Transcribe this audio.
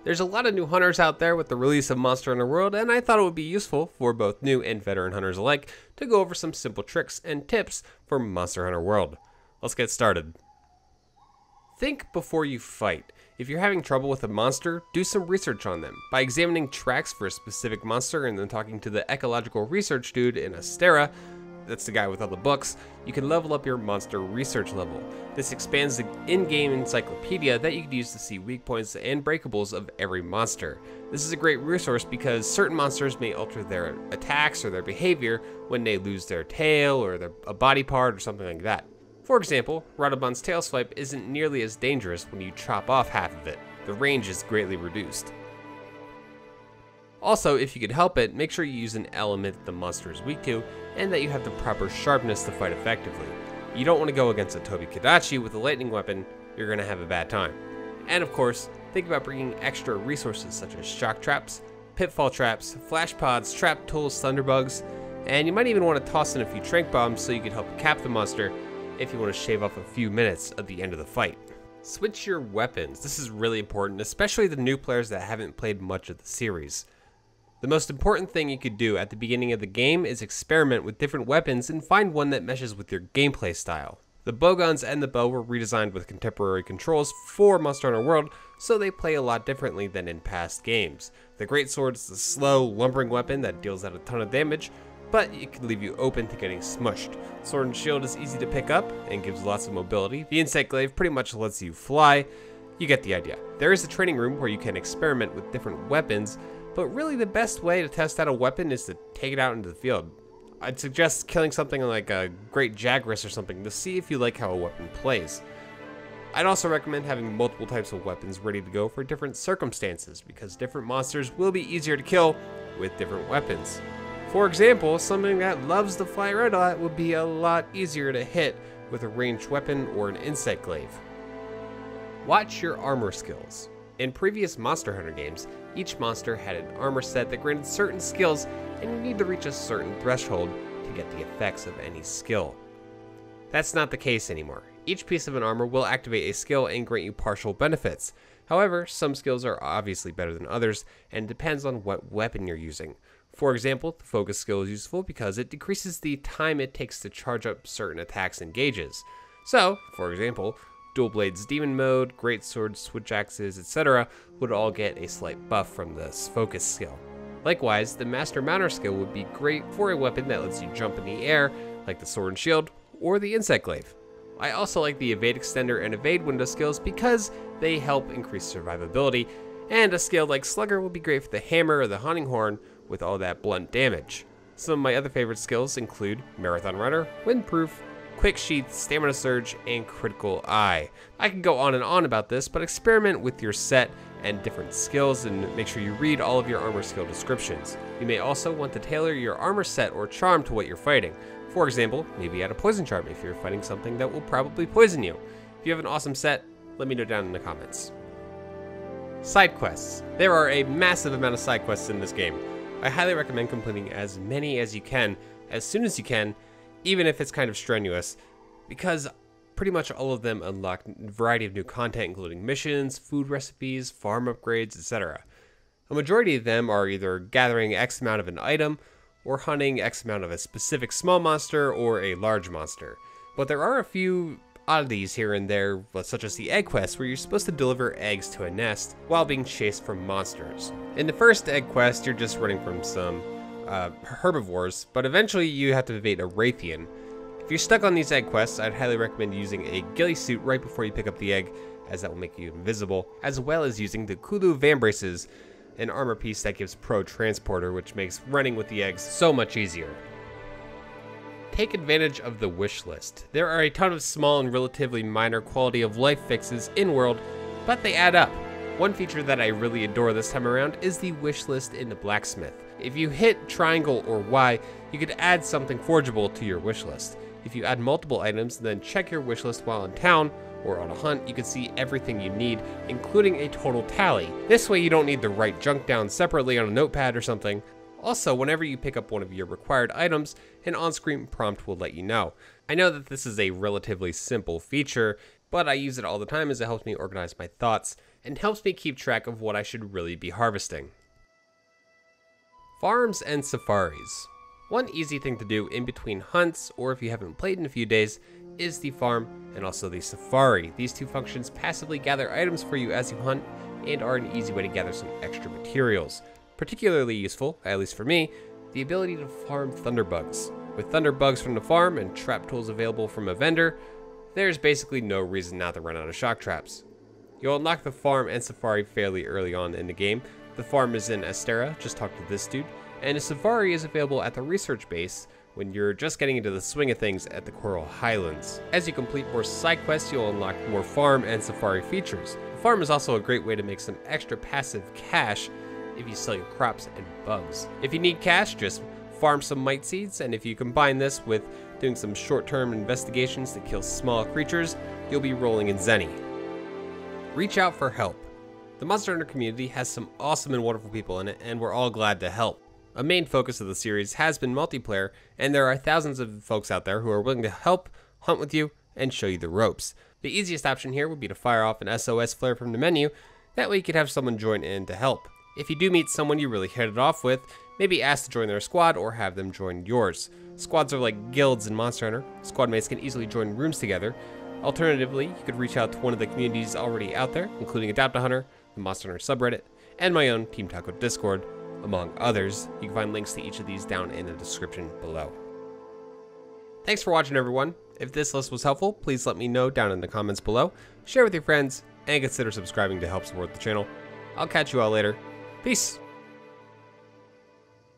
There's a lot of new hunters out there with the release of Monster Hunter World, and I thought it would be useful for both new and veteran hunters alike to go over some simple tricks and tips for Monster Hunter World. Let's get started. Think before you fight. If you're having trouble with a monster, do some research on them. By examining tracks for a specific monster and then talking to the ecological research dude in Astera, that's the guy with all the books, you can level up your monster research level. This expands the in-game encyclopedia that you can use to see weak points and breakables of every monster. This is a great resource because certain monsters may alter their attacks or their behavior when they lose their tail or a body part or something like that. For example, Radobon's tail swipe isn't nearly as dangerous when you chop off half of it. The range is greatly reduced. Also, if you could help it, make sure you use an element the monster is weak to, and that you have the proper sharpness to fight effectively. You don't want to go against a Tobi-Kadachi with a lightning weapon, you're going to have a bad time. And of course, think about bringing extra resources such as shock traps, pitfall traps, flash pods, trap tools, thunderbugs, and you might even want to toss in a few trank bombs so you can help cap the monster if you want to shave off a few minutes at the end of the fight. Switch your weapons. This is really important, especially the new players that haven't played much of the series. The most important thing you could do at the beginning of the game is experiment with different weapons and find one that meshes with your gameplay style. The bowguns and the bow were redesigned with contemporary controls for Monster Hunter World, so they play a lot differently than in past games. The greatsword is a slow, lumbering weapon that deals out a ton of damage, but it can leave you open to getting smushed. Sword and shield is easy to pick up and gives lots of mobility. The insect glaive pretty much lets you fly. You get the idea. There is a training room where you can experiment with different weapons, but really the best way to test out a weapon is to take it out into the field. I'd suggest killing something like a great Jagras or something to see if you like how a weapon plays. I'd also recommend having multiple types of weapons ready to go for different circumstances, because different monsters will be easier to kill with different weapons. For example, something that loves to fly around a lot would be a lot easier to hit with a ranged weapon or an insect glaive. Watch your armor skills. In previous Monster Hunter games, each monster had an armor set that granted certain skills, and you need to reach a certain threshold to get the effects of any skill. That's not the case anymore. Each piece of an armor will activate a skill and grant you partial benefits. However, some skills are obviously better than others, and depends on what weapon you're using. For example, the focus skill is useful because it decreases the time it takes to charge up certain attacks and gauges. So, for example, Dual Blades Demon Mode, Greatsword, Switch Axes, etc. would all get a slight buff from this focus skill. Likewise, the Master Mounter skill would be great for a weapon that lets you jump in the air, like the Sword and Shield, or the Insect Glaive. I also like the Evade Extender and Evade Window skills because they help increase survivability, and a skill like Slugger would be great for the Hammer or the Hunting Horn with all that blunt damage. Some of my other favorite skills include Marathon Runner, Windproof, Quick Sheath, Stamina Surge, and Critical Eye. I can go on and on about this, but experiment with your set and different skills and make sure you read all of your armor skill descriptions. You may also want to tailor your armor set or charm to what you're fighting. For example, maybe add a poison charm if you're fighting something that will probably poison you. If you have an awesome set, let me know down in the comments. Side quests. There are a massive amount of side quests in this game. I highly recommend completing as many as you can, as soon as you can, even if it's kind of strenuous, because pretty much all of them unlock a variety of new content, including missions, food recipes, farm upgrades, etc. A majority of them are either gathering X amount of an item, or hunting X amount of a specific small monster or a large monster. But there are a few oddities here and there, such as the egg quest, where you're supposed to deliver eggs to a nest while being chased from monsters. In the first egg quest, you're just running from some herbivores, but eventually you have to evade a Raytheon. If you're stuck on these egg quests, I'd highly recommend using a ghillie suit right before you pick up the egg, as that will make you invisible, as well as using the Kulu Vambraces, an armor piece that gives Pro Transporter, which makes running with the eggs so much easier. Take advantage of the Wishlist. There are a ton of small and relatively minor quality of life fixes in-world, but they add up. One feature that I really adore this time around is the Wishlist in the Blacksmith. If you hit triangle or Y, you could add something forgeable to your wishlist. If you add multiple items, then check your wishlist while in town or on a hunt, you can see everything you need, including a total tally. This way you don't need to write junk down separately on a notepad or something. Also, whenever you pick up one of your required items, an on-screen prompt will let you know. I know that this is a relatively simple feature, but I use it all the time as it helps me organize my thoughts and helps me keep track of what I should really be harvesting. Farms and safaris. One easy thing to do in between hunts, or if you haven't played in a few days, is the farm and also the safari. These two functions passively gather items for you as you hunt and are an easy way to gather some extra materials. Particularly useful, at least for me, the ability to farm thunderbugs. With thunderbugs from the farm and trap tools available from a vendor, there's basically no reason not to run out of shock traps. You'll unlock the farm and safari fairly early on in the game. The farm is in Astera, just talk to this dude, and a safari is available at the research base when you're just getting into the swing of things at the Coral Highlands. As you complete more side quests, you'll unlock more farm and safari features. The farm is also a great way to make some extra passive cash if you sell your crops and bugs. If you need cash, just farm some mite seeds, and if you combine this with doing some short-term investigations to kill small creatures, you'll be rolling in Zenny. Reach out for help. The Monster Hunter community has some awesome and wonderful people in it, and we're all glad to help. A main focus of the series has been multiplayer, and there are thousands of folks out there who are willing to help, hunt with you, and show you the ropes. The easiest option here would be to fire off an SOS flare from the menu, that way you could have someone join in to help. If you do meet someone you really hit it off with, maybe ask to join their squad or have them join yours. Squads are like guilds in Monster Hunter. Squad mates can easily join rooms together. Alternatively, you could reach out to one of the communities already out there, including Adopt-A-Hunter, the Monster Hunter subreddit, and my own Team Taco Discord, among others. You can find links to each of these down in the description below. Thanks for watching, everyone. If this list was helpful, please let me know down in the comments below, share with your friends, and consider subscribing to help support the channel. I'll catch you all later. Peace!